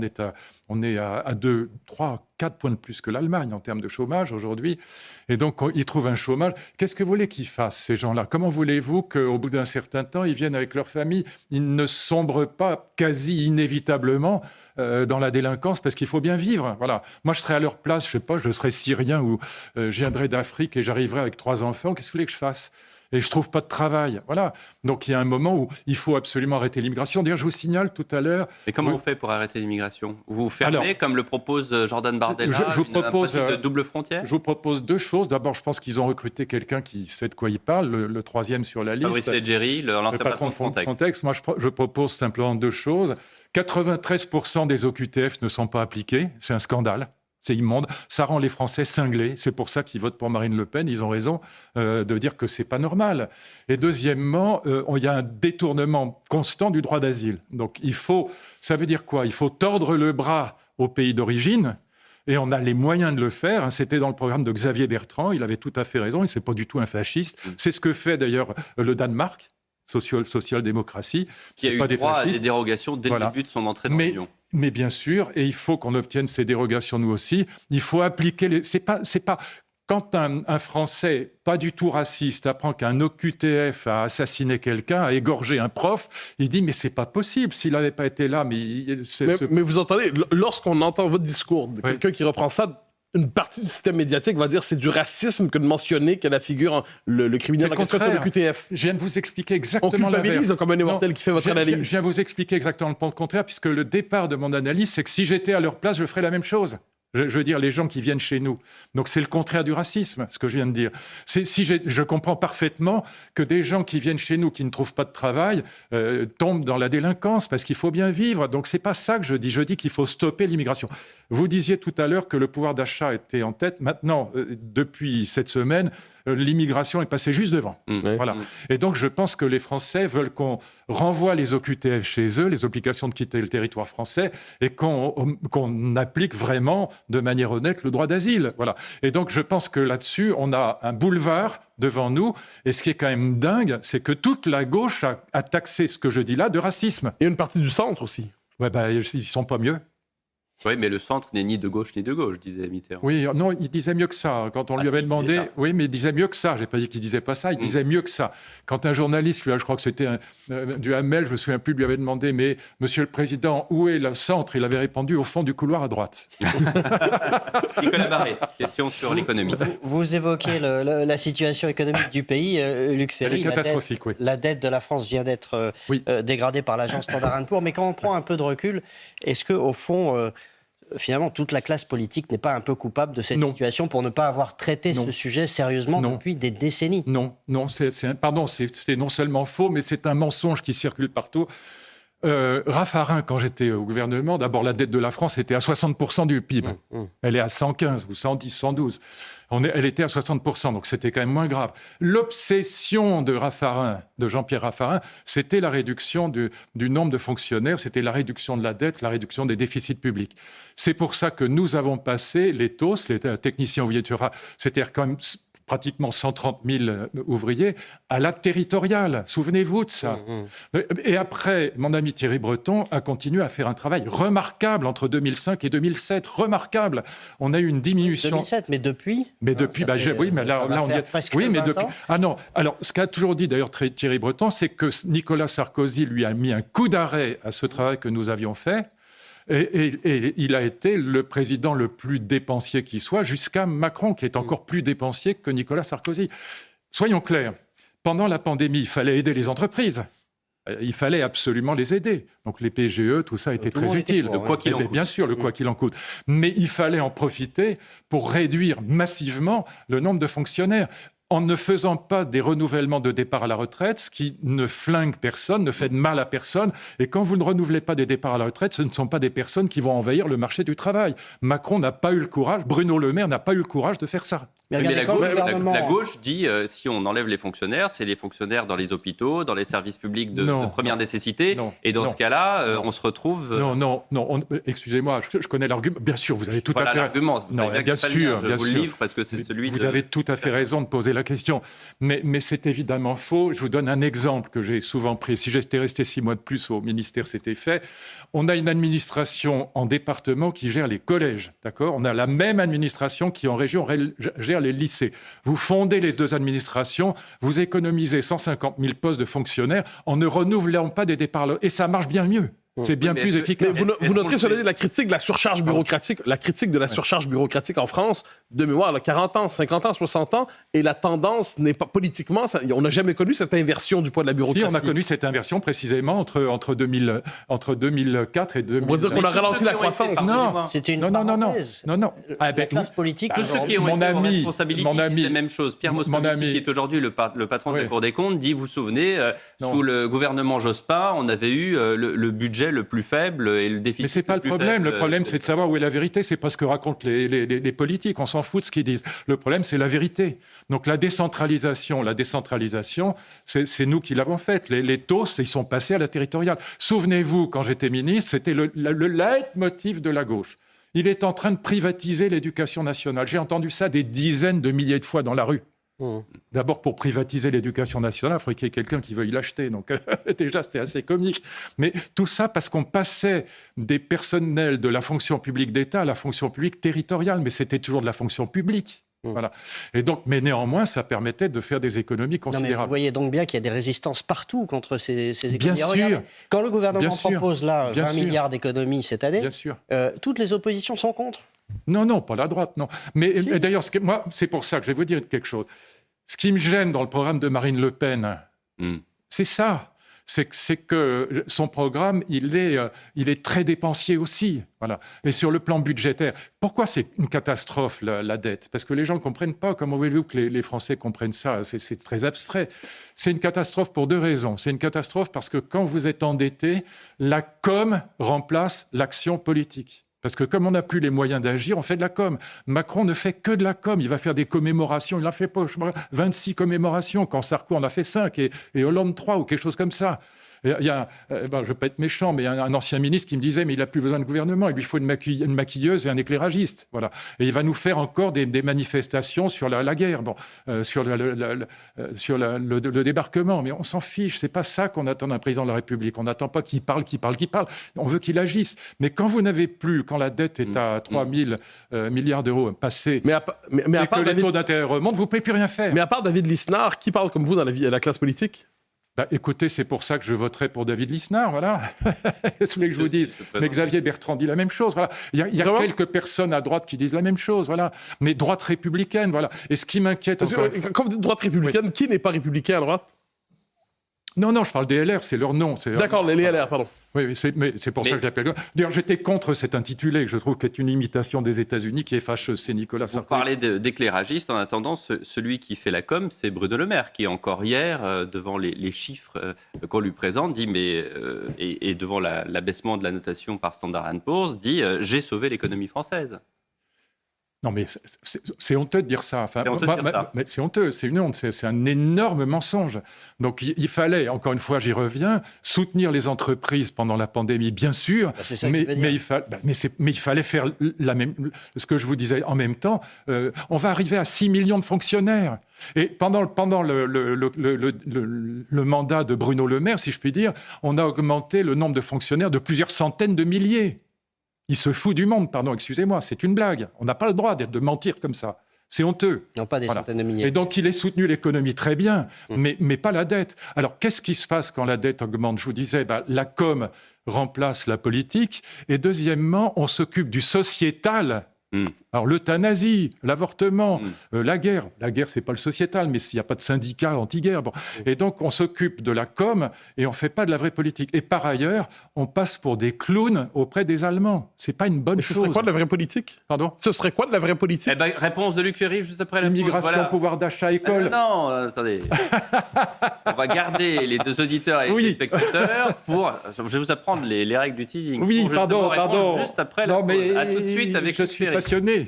On est à 2, 3, 4 points de plus que l'Allemagne en termes de chômage aujourd'hui. Et donc, ils trouvent un chômage. Qu'est-ce que vous voulez qu'ils fassent, ces gens-là ? Comment voulez-vous qu'au bout d'un certain temps, ils viennent avec leur famille ? Ils ne sombrent pas quasi inévitablement dans la délinquance, parce qu'il faut bien vivre. Voilà. Moi, je serais à leur place, je sais pas, je serais syrien ou je viendrais d'Afrique et j'arriverais avec 3 enfants. Qu'est-ce que vous voulez que je fasse ? Et je ne trouve pas de travail. Voilà. Donc il y a un moment où il faut absolument arrêter l'immigration. D'ailleurs, je vous signale tout à l'heure... Mais comment on fait pour arrêter l'immigration ? Vous fermez, comme le propose Jordan Bardella, un principe de double frontière ? Je vous propose 2 choses. D'abord, je pense qu'ils ont recruté quelqu'un qui sait de quoi il parle, le troisième sur la liste. Fabrice Leggeri, l'ancien patron de Frontex. Moi, je propose simplement 2 choses. 93% des OQTF ne sont pas appliqués. C'est un scandale. C'est immonde. Ça rend les Français cinglés. C'est pour ça qu'ils votent pour Marine Le Pen. Ils ont raison de dire que c'est pas normal. Et deuxièmement, il y a un détournement constant du droit d'asile. Donc ça veut dire quoi ? Il faut tordre le bras au pays d'origine. Et on a les moyens de le faire. C'était dans le programme de Xavier Bertrand. Il avait tout à fait raison. Et c'est pas du tout un fasciste. C'est ce que fait d'ailleurs le Danemark, social-démocratie. Qui a eu droit à des dérogations dès le début de son entrée dans l'Union. Mais bien sûr, et il faut qu'on obtienne ces dérogations nous aussi. Il faut appliquer c'est pas Quand un Français, pas du tout raciste, apprend qu'un OQTF a assassiné quelqu'un, a égorgé un prof, il dit « mais c'est pas possible, s'il n'avait pas été là... » Mais vous entendez, lorsqu'on entend votre discours, quelqu'un qui reprend ça, une partie du système médiatique va dire c'est du racisme que de mentionner que la figure, le criminel en question, c'est l'OQTF. Je viens de vous expliquer exactement l'inverse. On culpabilise l'inverse. comme un immortel qui fait votre analyse. Je viens de vous expliquer exactement le point contraire, puisque le départ de mon analyse, c'est que si j'étais à leur place, je ferais la même chose. Je veux dire, les gens qui viennent chez nous. Donc, c'est le contraire du racisme, ce que je viens de dire. Je comprends parfaitement que des gens qui viennent chez nous, qui ne trouvent pas de travail, tombent dans la délinquance, parce qu'il faut bien vivre. Donc, c'est pas ça que je dis. Je dis qu'il faut stopper l'immigration. Vous disiez tout à l'heure que le pouvoir d'achat était en tête. Maintenant, depuis cette semaine, l'immigration est passée juste devant. Voilà. Et donc, je pense que les Français veulent qu'on renvoie les OQTF chez eux, les obligations de quitter le territoire français, et qu'on applique vraiment de manière honnête le droit d'asile. Voilà. Et donc, je pense que là-dessus, on a un boulevard devant nous. Et ce qui est quand même dingue, c'est que toute la gauche a taxé ce que je dis là de racisme. Et une partie du centre aussi. Ouais, ils sont pas mieux. Oui, mais le centre n'est ni de gauche, disait Mitterrand. Oui, non, il disait mieux que ça. Quand on lui avait demandé... Oui, mais il disait mieux que ça. Je n'ai pas dit qu'il ne disait pas ça, il disait mieux que ça. Quand un journaliste, je crois que c'était du Hamel, je ne me souviens plus, lui avait demandé « Mais, Monsieur le Président, où est le centre ?» Il avait répondu « Au fond du couloir à droite. » Nicolas Barré, question sur l'économie. Vous évoquez la situation économique du pays, Luc Ferry. Elle est catastrophique, oui. La dette de la France vient d'être dégradée par l'agence Standard & Poor's. Mais quand on prend un peu de recul, est-ce qu'au fond... finalement, toute la classe politique n'est pas un peu coupable de cette situation pour ne pas avoir traité ce sujet sérieusement depuis des décennies? Non, c'est non seulement faux, mais c'est un mensonge qui circule partout. Raffarin, quand j'étais au gouvernement, d'abord la dette de la France était à 60% du PIB. Elle est à 115 ou 110, 112. Elle était à 60%, donc c'était quand même moins grave. L'obsession de Raffarin, de Jean-Pierre Raffarin, c'était la réduction du nombre de fonctionnaires, c'était la réduction de la dette, la réduction des déficits publics. C'est pour ça que nous avons passé les TOS, les techniciens ouvriers du Turin, c'était quand même pratiquement 130 000 ouvriers, à la territoriale. Souvenez-vous de ça. Et après, mon ami Thierry Breton a continué à faire un travail remarquable entre 2005 et 2007. Remarquable. On a eu une diminution... 2007, mais depuis... Mais depuis, oui, mais là on y est. Oui, mais depuis... Ah non, alors, ce qu'a toujours dit d'ailleurs Thierry Breton, c'est que Nicolas Sarkozy lui a mis un coup d'arrêt à ce travail que nous avions fait. Et il a été le président le plus dépensier qui soit, jusqu'à Macron, qui est encore plus dépensier que Nicolas Sarkozy. Soyons clairs, pendant la pandémie, il fallait aider les entreprises. Il fallait absolument les aider. Donc les PGE, tout ça était très utile. Le quoi qu'il en coûte. Bien sûr, le quoi qu'il en coûte. Mais il fallait en profiter pour réduire massivement le nombre de fonctionnaires, en ne faisant pas des renouvellements de départ à la retraite, ce qui ne flingue personne, ne fait de mal à personne. Et quand vous ne renouvelez pas des départs à la retraite, ce ne sont pas des personnes qui vont envahir le marché du travail. Macron n'a pas eu le courage, Bruno Le Maire n'a pas eu le courage de faire ça. Mais la gauche dit, si on enlève les fonctionnaires, c'est les fonctionnaires dans les hôpitaux, dans les services publics de première nécessité. Et dans ce cas-là, on se retrouve... Excusez-moi, je connais l'argument. Bien sûr, vous avez tout à fait... l'argument, vous savez bien sûr, je vous le livre parce que c'est celui Vous avez tout à fait raison de poser la question. Mais c'est évidemment faux. Je vous donne un exemple que j'ai souvent pris. Si j'étais resté 6 mois de plus au ministère, c'était fait. On a une administration en département qui gère les collèges, d'accord ? On a la même administration qui en région gère les lycées. Vous fondez les deux administrations, vous économisez 150 000 postes de fonctionnaires en ne renouvelant pas des départs. Et ça marche bien mieux. C'est bien plus efficace. Mais vous noterez cela dit la critique de la surcharge bureaucratique, surcharge bureaucratique en France, de mémoire, 40 ans, 50 ans, 60 ans, et la tendance n'est pas politiquement, on n'a jamais connu cette inversion du poids de la bureaucratie. Si, on a connu cette inversion précisément entre 2004 et 2000. On va dire qu'on a ralenti la croissance. C'était une parenthèse. Non. La classe politique... Tous ceux qui ont été en responsabilité disent la même chose. Pierre Moscovici, qui est aujourd'hui le patron de la Cour des comptes, dit, vous vous souvenez, sous le gouvernement Jospin, on avait eu le budget le plus faible et le déficit. Mais c'est pas le problème. Le problème, c'est de savoir où est la vérité. C'est pas ce que racontent les politiques. On s'en fout de ce qu'ils disent. Le problème, c'est la vérité. Donc la décentralisation, c'est nous qui l'avons faite. Les TOS, ils sont passés à la territoriale. Souvenez-vous, quand j'étais ministre, c'était le leitmotiv de la gauche. Il est en train de privatiser l'éducation nationale. J'ai entendu ça des dizaines de milliers de fois dans la rue. D'abord, pour privatiser l'éducation nationale, il faudrait qu'il y ait quelqu'un qui veuille l'acheter. Donc, déjà, c'était assez comique. Mais tout ça parce qu'on passait des personnels de la fonction publique d'État à la fonction publique territoriale. Mais c'était toujours de la fonction publique. Voilà. Et donc, mais néanmoins, ça permettait de faire des économies Non, mais considérables. vous voyez donc bien qu'il y a des résistances partout contre ces économies. Bien sûr. Regardez, quand le gouvernement Bien sûr. propose là Bien 20 sûr. milliards d'économies cette année, Bien sûr. toutes les oppositions sont contre. Non, pas la droite, non. Mais Si. et d'ailleurs, moi, c'est pour ça que je vais vous dire quelque chose. Ce qui me gêne dans le programme de Marine Le Pen, c'est ça. C'est que son programme, il est très dépensier aussi. Voilà. Et sur le plan budgétaire, pourquoi c'est une catastrophe, la dette? Parce que les gens ne comprennent pas. Comment voulez-vous que les Français comprennent ça? C'est très abstrait. C'est une catastrophe pour deux raisons. C'est une catastrophe parce que quand vous êtes endetté, la com remplace l'action politique. Parce que comme on n'a plus les moyens d'agir, on fait de la com. Macron ne fait que de la com. Il va faire des commémorations. Il a fait 26 commémorations. Quand Sarko en a fait 5 et Hollande 3 ou quelque chose comme ça. Je ne veux pas être méchant, mais il y a un ancien ministre qui me disait mais il n'a plus besoin de gouvernement, il lui faut une maquilleuse et un éclairagiste. Voilà. Et il va nous faire encore des manifestations sur la guerre, sur le débarquement. Mais on s'en fiche, c'est pas ça qu'on attend d'un président de la République. On n'attend pas qu'il parle. On veut qu'il agisse. Mais quand vous n'avez plus, quand la dette est à 3 000 milliards d'euros passés, et que les taux d'intérêt remontent, vous ne pouvez plus rien faire. Mais à part David Lisnard, qui parle comme vous dans la classe politique? Écoutez, c'est pour ça que je voterai pour David Lisnard, voilà. Qu'est-ce que vous voulez que je vous dise? Mais Xavier Bertrand dit la même chose, voilà. Il y a quelques personnes à droite qui disent la même chose, voilà. Mais droite républicaine, voilà. Et ce qui m'inquiète encore... Quand vous dites droite républicaine, qui n'est pas républicain à droite? Non, je parle des LR, c'est leur nom. D'accord, les LR, pardon. Oui, c'est pour ça que je l'appelle. D'ailleurs, j'étais contre cet intitulé, que je trouve qu'est une imitation des États-Unis, qui est fâcheuse. C'est Nicolas Sarkozy. Vous parlez d'éclairagiste. En attendant, celui qui fait la com, c'est Bruno Le Maire, qui encore hier, devant les chiffres qu'on lui présente, dit, et devant l'abaissement de la notation par Standard & Poor's, dit « j'ai sauvé l'économie française ». Non, mais c'est honteux de dire ça. Enfin, c'est honteux de dire ça. Mais c'est honteux, c'est une honte, c'est un énorme mensonge. Donc il fallait, encore une fois, j'y reviens, soutenir les entreprises pendant la pandémie, bien sûr, mais il fallait faire ce que je vous disais en même temps. On va arriver à 6 millions de fonctionnaires. Et pendant le mandat de Bruno Le Maire, si je puis dire, on a augmenté le nombre de fonctionnaires de plusieurs centaines de milliers. Il se fout du monde, pardon, excusez-moi, c'est une blague. On n'a pas le droit de mentir comme ça. C'est honteux. Non, pas des centaines de milliers. Et donc, il a soutenu l'économie très bien, mais pas la dette. Alors, qu'est-ce qui se passe quand la dette augmente? Je vous disais, la com remplace la politique. Et deuxièmement, on s'occupe du sociétal. Alors, l'euthanasie, l'avortement, la guerre. La guerre, c'est pas le sociétal, mais s'il n'y a pas de syndicat anti-guerre. Bon. Et donc, on s'occupe de la com et on fait pas de la vraie politique. Et par ailleurs, on passe pour des clowns auprès des Allemands. C'est pas une bonne chose. Ce serait quoi de la vraie politique? Pardon? Ce serait quoi de la vraie politique? Réponse de Luc Ferry juste après la pause. Immigration, pouvoir d'achat, école. Non, attendez. On va garder les deux auditeurs et les téléspectateurs pour... Je vais vous apprendre les règles du teasing. Oui, pardon. Juste après la pause. À tout de suite avec Luc Ferry. Passionné.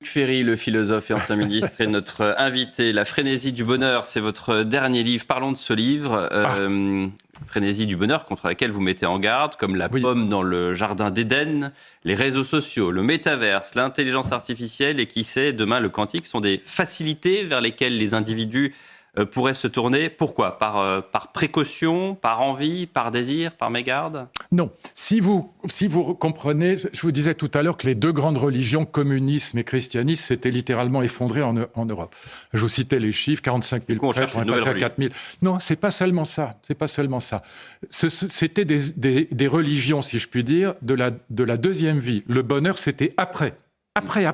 Luc Ferry, le philosophe et ancien ministre, est notre invité. La frénésie du bonheur, c'est votre dernier livre. Parlons de ce livre. Frénésie du bonheur, contre laquelle vous mettez en garde, comme la pomme dans le jardin d'Éden, les réseaux sociaux, le métaverse, l'intelligence artificielle et qui sait, demain le quantique, sont des facilités vers lesquelles les individus pourraient se tourner. Pourquoi? Par précaution, par envie, par désir, par mégarde? Non. Si vous comprenez, je vous disais tout à l'heure que les deux grandes religions, communisme et christianisme, s'étaient littéralement effondrées en Europe. Je vous citais les chiffres, 45 000 prêtres, on est passé à 4 000. Non, c'est pas seulement ça. C'est pas seulement ça. C'était des religions, si je puis dire, de la deuxième vie. Le bonheur, c'était après. Après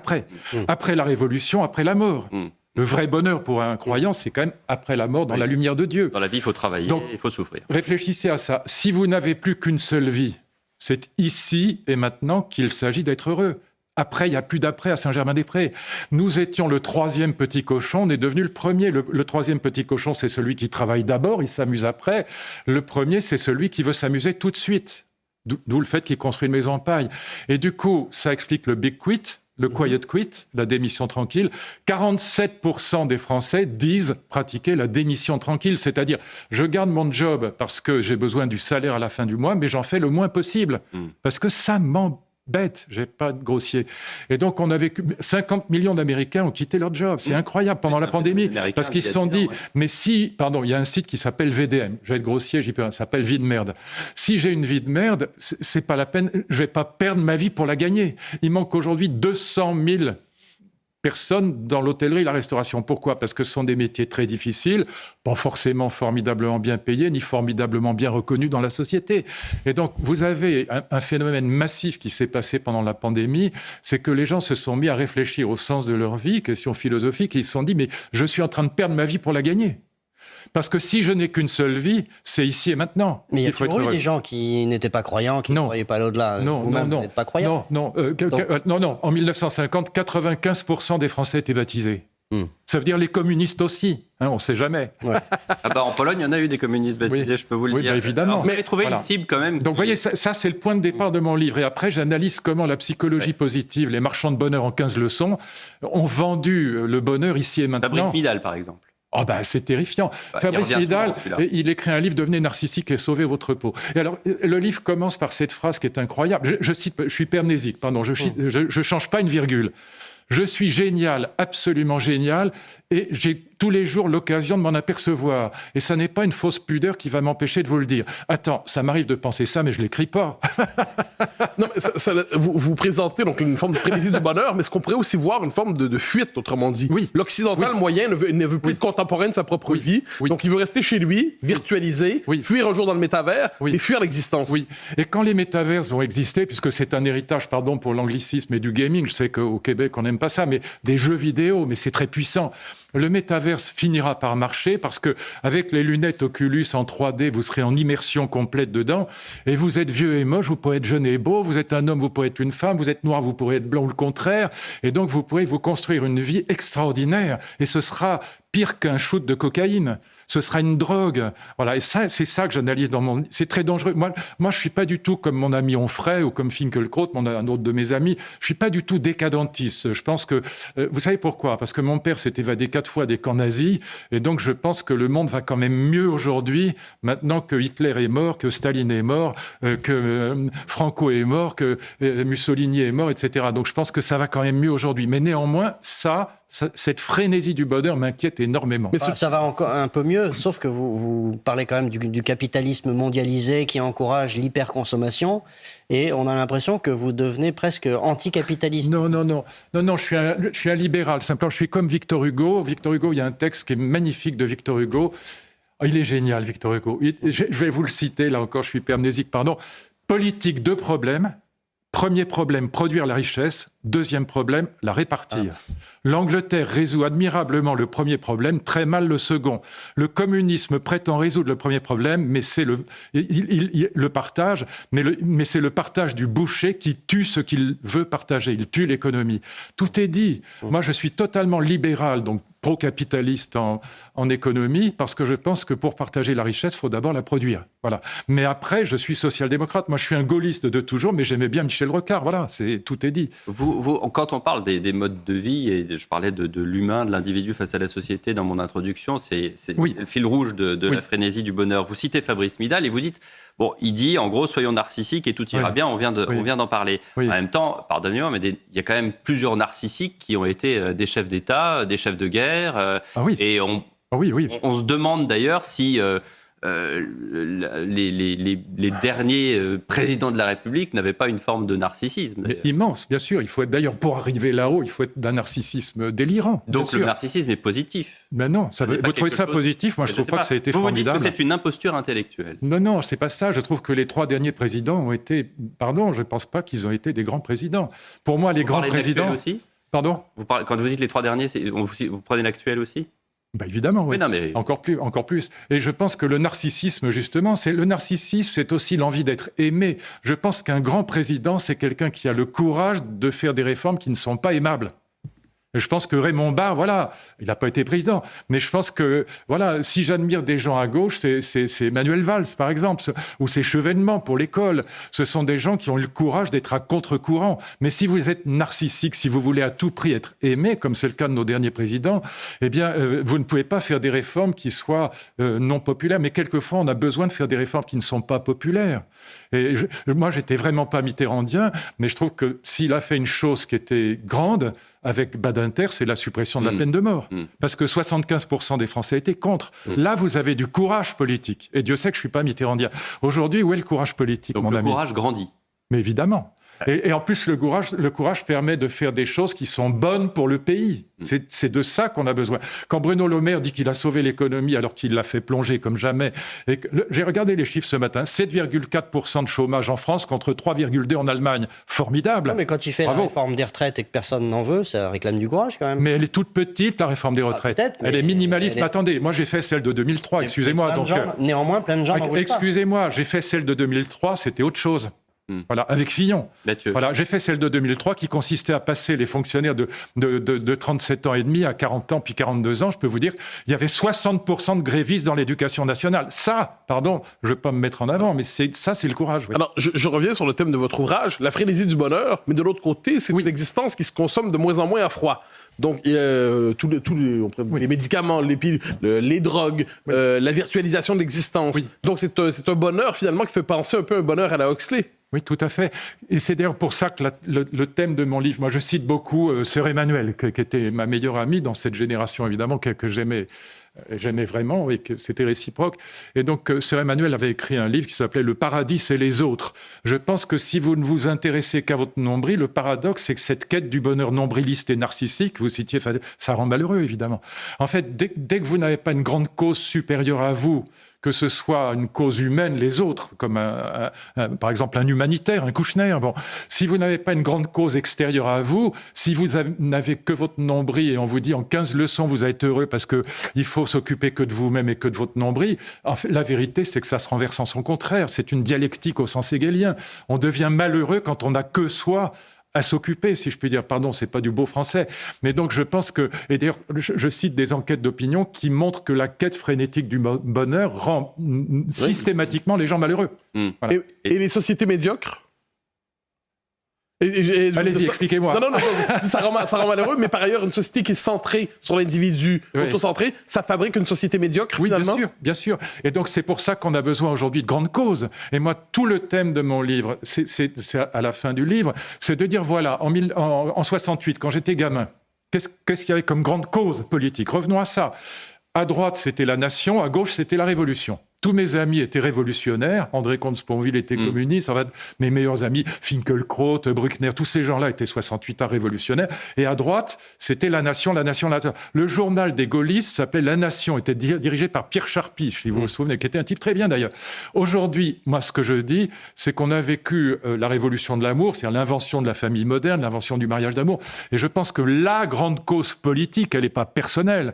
la Révolution, après la mort. Le vrai bonheur pour un croyant, c'est quand même après la mort, dans la lumière de Dieu. Dans la vie, il faut travailler, il faut souffrir. Réfléchissez à ça. Si vous n'avez plus qu'une seule vie, c'est ici et maintenant qu'il s'agit d'être heureux. Après, il n'y a plus d'après à Saint-Germain-des-Prés. Nous étions le troisième petit cochon, on est devenu le premier. Le troisième petit cochon, c'est celui qui travaille d'abord, il s'amuse après. Le premier, c'est celui qui veut s'amuser tout de suite. D'où le fait qu'il construit une maison en paille. Et du coup, ça explique le big quit. Le quiet quit, la démission tranquille. 47% des Français disent pratiquer la démission tranquille, c'est-à-dire je garde mon job parce que j'ai besoin du salaire à la fin du mois, mais j'en fais le moins possible parce que ça m'embête, j'ai pas de grossier. Et donc on a vécu 50 millions d'Américains ont quitté leur job, c'est incroyable pendant la pandémie parce qu'ils se sont dit mais si, pardon, il y a un site qui s'appelle VDM, je vais être grossier, ça s'appelle vie de merde. Si j'ai une vie de merde, c'est pas la peine, je vais pas perdre ma vie pour la gagner. Il manque aujourd'hui 200 000 personne dans l'hôtellerie et la restauration. Pourquoi ? Parce que ce sont des métiers très difficiles, pas forcément formidablement bien payés, ni formidablement bien reconnus dans la société. Et donc, vous avez un phénomène massif qui s'est passé pendant la pandémie, c'est que les gens se sont mis à réfléchir au sens de leur vie, question philosophique, et ils se sont dit, mais je suis en train de perdre ma vie pour la gagner. Parce que si je n'ai qu'une seule vie, c'est ici et maintenant. Mais il y a toujours eu des gens qui n'étaient pas croyants, qui ne croyaient pas à l'au-delà. Vous-même, vous n'êtes pas croyant. Non. En 1950, 95% des Français étaient baptisés. Ça veut dire les communistes aussi. On ne sait jamais. Ouais. En Pologne, il y en a eu des communistes baptisés, je peux vous le dire. Évidemment. Alors, vous avez trouvé une cible quand même. Donc, vous voyez, ça c'est le point de départ de mon livre. Et après, j'analyse comment la psychologie positive, les marchands de bonheur en 15 leçons, ont vendu le bonheur ici et maintenant. Fabrice Midal, par exemple. C'est terrifiant. Fabrice Midal, il écrit un livre « Devenez narcissique et sauvez votre peau ». Et alors, le livre commence par cette phrase qui est incroyable. Je cite, je suis pernesique, pardon, je change pas une virgule. Je suis génial, absolument génial, et j'ai tous les jours l'occasion de m'en apercevoir. Et ça n'est pas une fausse pudeur qui va m'empêcher de vous le dire. Attends, ça m'arrive de penser ça, mais je ne l'écris pas. Non, mais vous présentez donc une forme de frénésie du bonheur, mais est-ce qu'on pourrait aussi voir une forme de fuite, autrement dit? Oui. L'occidental moyen ne veut plus être contemporain de sa propre vie, donc il veut rester chez lui, virtualiser, fuir un jour dans le métavers, et fuir l'existence. Oui, et quand les métaverses vont exister, puisque c'est un héritage, pardon pour l'anglicisme et du gaming, je sais qu'au Québec on n'aime pas ça, mais des jeux vidéo, mais c'est très puissant. Le métaverse finira par marcher parce que avec les lunettes Oculus en 3D, vous serez en immersion complète dedans. Et vous êtes vieux et moche, vous pourrez être jeune et beau. Vous êtes un homme, vous pourrez être une femme. Vous êtes noir, vous pourrez être blanc ou le contraire. Et donc vous pourrez vous construire une vie extraordinaire. Et ce sera pire qu'un shoot de cocaïne. Ce sera une drogue. Voilà. Et ça, c'est ça que j'analyse dans mon... C'est très dangereux. Moi, je suis pas du tout comme mon ami Onfray ou comme Finkielkraut, un autre de mes amis. Je suis pas du tout décadentiste. Je pense que... vous savez pourquoi ? Parce que mon père s'est évadé 4 fois des camps nazis. Et donc, je pense que le monde va quand même mieux aujourd'hui, maintenant que Hitler est mort, que Staline est mort, que Franco est mort, que Mussolini est mort, etc. Donc, je pense que ça va quand même mieux aujourd'hui. Mais néanmoins, cette frénésie du bonheur m'inquiète énormément. Mais ça va encore un peu mieux, sauf que vous parlez quand même du capitalisme mondialisé qui encourage l'hyperconsommation, et on a l'impression que vous devenez presque anticapitaliste. Non, je suis un libéral. Simplement, je suis comme Victor Hugo. Victor Hugo, il y a un texte qui est magnifique de Victor Hugo. Il est génial, Victor Hugo. Je vais vous le citer, là encore, je suis hypermnésique, pardon. Politique, 2 problèmes. Premier problème, produire la richesse. Deuxième problème, la répartir. L'Angleterre résout admirablement le premier problème, très mal le second. Le communisme prétend résoudre le premier problème, mais c'est le partage, mais c'est le partage du boucher qui tue ce qu'il veut partager. Il tue l'économie. Tout est dit. Moi, je suis totalement libéral, donc pro-capitaliste en économie, parce que je pense que pour partager la richesse, il faut d'abord la produire. Voilà. Mais après, je suis social-démocrate. Moi, je suis un gaulliste de toujours, mais j'aimais bien Michel Rocard. Voilà, tout est dit. Quand on parle des modes de vie, et je parlais de l'humain, de l'individu face à la société dans mon introduction, c'est le fil rouge de la frénésie du bonheur. Vous citez Fabrice Midal et vous dites, il dit en gros, soyons narcissiques et tout ira bien, on vient d'en parler. En même temps, pardonnez-moi, mais il y a quand même plusieurs narcissiques qui ont été des chefs d'État, des chefs de guerre, et on se demande d'ailleurs si... les derniers présidents de la République n'avaient pas une forme de narcissisme. Immense, bien sûr. Il faut être, d'ailleurs, pour arriver là-haut, il faut être d'un narcissisme délirant. Donc le narcissisme est positif. Ben non, vous trouvez ça positif? Moi, je trouve pas que ça a été formidable. Vous dites que c'est une imposture intellectuelle. Non, c'est pas ça. Je trouve que les 3 derniers présidents ont été... Pardon, je pense pas qu'ils ont été des grands présidents. Pour moi, les grands présidents... Aussi Pardon? Quand vous dites les 3 derniers, vous prenez l'actuel aussi? Évidemment, oui. Mais... Encore plus. Et je pense que le narcissisme, justement, c'est aussi l'envie d'être aimé. Je pense qu'un grand président, c'est quelqu'un qui a le courage de faire des réformes qui ne sont pas aimables. Je pense que Raymond Barre, il n'a pas été président, mais je pense que, si j'admire des gens à gauche, c'est Manuel Valls, par exemple, ou c'est Chevènement pour l'école. Ce sont des gens qui ont eu le courage d'être à contre-courant. Mais si vous êtes narcissique, si vous voulez à tout prix être aimé, comme c'est le cas de nos derniers présidents, vous ne pouvez pas faire des réformes qui soient non populaires. Mais quelquefois, on a besoin de faire des réformes qui ne sont pas populaires. Et moi, j'étais vraiment pas mitterrandien, mais je trouve que s'il a fait une chose qui était grande avec Badinter, c'est la suppression de la peine de mort. Parce que 75% des Français étaient contre. Là, vous avez du courage politique. Et Dieu sait que je suis pas mitterrandien. Aujourd'hui, où est le courage politique, Donc mon ami? Le courage grandit. Mais évidemment. Et en plus, le courage permet de faire des choses qui sont bonnes pour le pays. C'est de ça qu'on a besoin. Quand Bruno Le Maire dit qu'il a sauvé l'économie alors qu'il l'a fait plonger comme jamais, j'ai regardé les chiffres ce matin, 7,4% de chômage en France contre 3,2% en Allemagne. Formidable. Non, mais quand il fait la réforme des retraites et que personne n'en veut, ça réclame du courage quand même. Mais elle est toute petite, la réforme des retraites. Elle est minimaliste. Attendez, moi j'ai fait celle de 2003, excusez-moi. Néanmoins, plein de gens n'en veulent pas. Excusez-moi, j'ai fait celle de 2003, c'était autre chose. Voilà, avec Fillon. Voilà, j'ai fait celle de 2003 qui consistait à passer les fonctionnaires de 37 ans et demi à 40 ans puis 42 ans. Je peux vous dire, il y avait 60% de grévistes dans l'éducation nationale. Ça, pardon, je ne veux pas me mettre en avant, mais c'est le courage. Oui. Alors, je reviens sur le thème de votre ouvrage, la frénésie du bonheur, mais de l'autre côté, c'est une existence qui se consomme de moins en moins à froid. Donc, les médicaments, les pilules, les drogues, la virtualisation de l'existence. Oui. Donc, c'est un bonheur, finalement, qui fait penser un peu un bonheur à la Huxley. Oui, tout à fait. Et c'est d'ailleurs pour ça que le thème de mon livre, moi je cite beaucoup Sœur Emmanuelle, qui était ma meilleure amie dans cette génération, évidemment, que j'aimais vraiment, et que c'était réciproque. Et donc, Sœur Emmanuelle avait écrit un livre qui s'appelait « Le paradis, c'est les autres ». Je pense que si vous ne vous intéressez qu'à votre nombril, le paradoxe, c'est que cette quête du bonheur nombriliste et narcissique, vous citiez, ça rend malheureux, évidemment. En fait, dès que vous n'avez pas une grande cause supérieure à vous, que ce soit une cause humaine, les autres, comme par exemple un humanitaire, un Kouchner. Bon, si vous n'avez pas une grande cause extérieure à vous, si vous n'avez que votre nombril et on vous dit en 15 leçons vous allez être heureux parce qu'il faut s'occuper que de vous-même et que de votre nombril, en fait, la vérité c'est que ça se renverse en son contraire. C'est une dialectique au sens hegelien. On devient malheureux quand on n'a que soi à s'occuper, si je puis dire. Pardon, c'est pas du beau français. Mais donc, je pense que... Et d'ailleurs, je cite des enquêtes d'opinion qui montrent que la quête frénétique du bonheur rend systématiquement les gens malheureux. Voilà. Et les sociétés médiocres ? Allez-y, expliquez-moi. Non, ça rend malheureux, mais par ailleurs, une société qui est centrée sur l'individu, auto-centrée, ça fabrique une société médiocre, finalement. Oui, bien sûr. Et donc, c'est pour ça qu'on a besoin aujourd'hui de grandes causes. Et moi, tout le thème de mon livre, c'est à la fin du livre, c'est de dire, voilà, en 68, quand j'étais gamin, qu'est-ce qu'il y avait comme grande cause politique ? Revenons à ça. À droite, c'était la nation, à gauche, c'était la révolution. Tous mes amis étaient révolutionnaires. André Comte-Sponville était communiste. En fait, mes meilleurs amis, Finkielkraut, Bruckner, tous ces gens-là étaient 68 ans révolutionnaires. Et à droite, c'était la nation. Le journal des gaullistes s'appelait La Nation, était dirigé par Pierre Charpie, si vous vous souvenez, qui était un type très bien d'ailleurs. Aujourd'hui, moi, ce que je dis, c'est qu'on a vécu la révolution de l'amour, c'est-à-dire l'invention de la famille moderne, l'invention du mariage d'amour. Et je pense que la grande cause politique, elle n'est pas personnelle.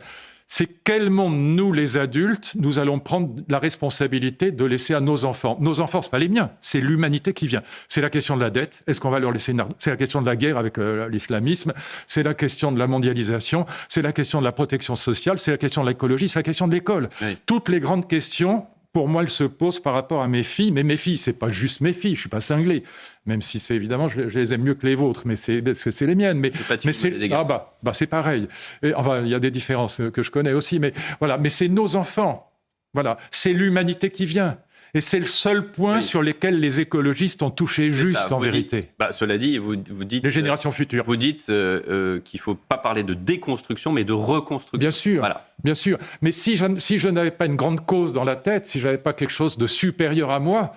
C'est quel monde, nous, les adultes, nous allons prendre la responsabilité de laisser à nos enfants. Nos enfants, ce n'est pas les miens, c'est l'humanité qui vient. C'est la question de la dette. Est-ce qu'on va leur laisser C'est la question de la guerre avec l'islamisme. C'est la question de la mondialisation. C'est la question de la protection sociale. C'est la question de l'écologie. C'est la question de l'école. Oui. Toutes les grandes questions, pour moi, elles se posent par rapport à mes filles. Mais mes filles, ce n'est pas juste mes filles. Je ne suis pas cinglé. Même si c'est évidemment, je les aime mieux que les vôtres, mais c'est les miennes. Mais c'est pareil. Et, enfin, il y a des différences que je connais aussi, mais voilà. Mais c'est nos enfants. Voilà, c'est l'humanité qui vient. Et c'est le seul point sur lequel les écologistes ont touché juste, en vérité. Cela dit, vous dites... Les générations futures. Vous dites qu'il ne faut pas parler de déconstruction, mais de reconstruction. Bien sûr, voilà. Bien sûr. Mais si je n'avais pas une grande cause dans la tête, si je n'avais pas quelque chose de supérieur à moi...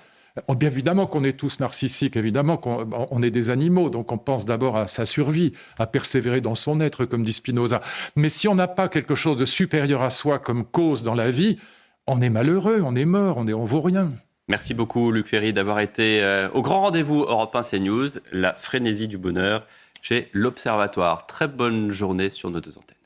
Bien évidemment qu'on est tous narcissiques, évidemment qu'on est des animaux, donc on pense d'abord à sa survie, à persévérer dans son être, comme dit Spinoza. Mais si on n'a pas quelque chose de supérieur à soi comme cause dans la vie, on est malheureux, on est mort, on vaut rien. Merci beaucoup, Luc Ferry, d'avoir été au grand rendez-vous Europe 1 CNews, la frénésie du bonheur chez l'Observatoire. Très bonne journée sur nos deux antennes.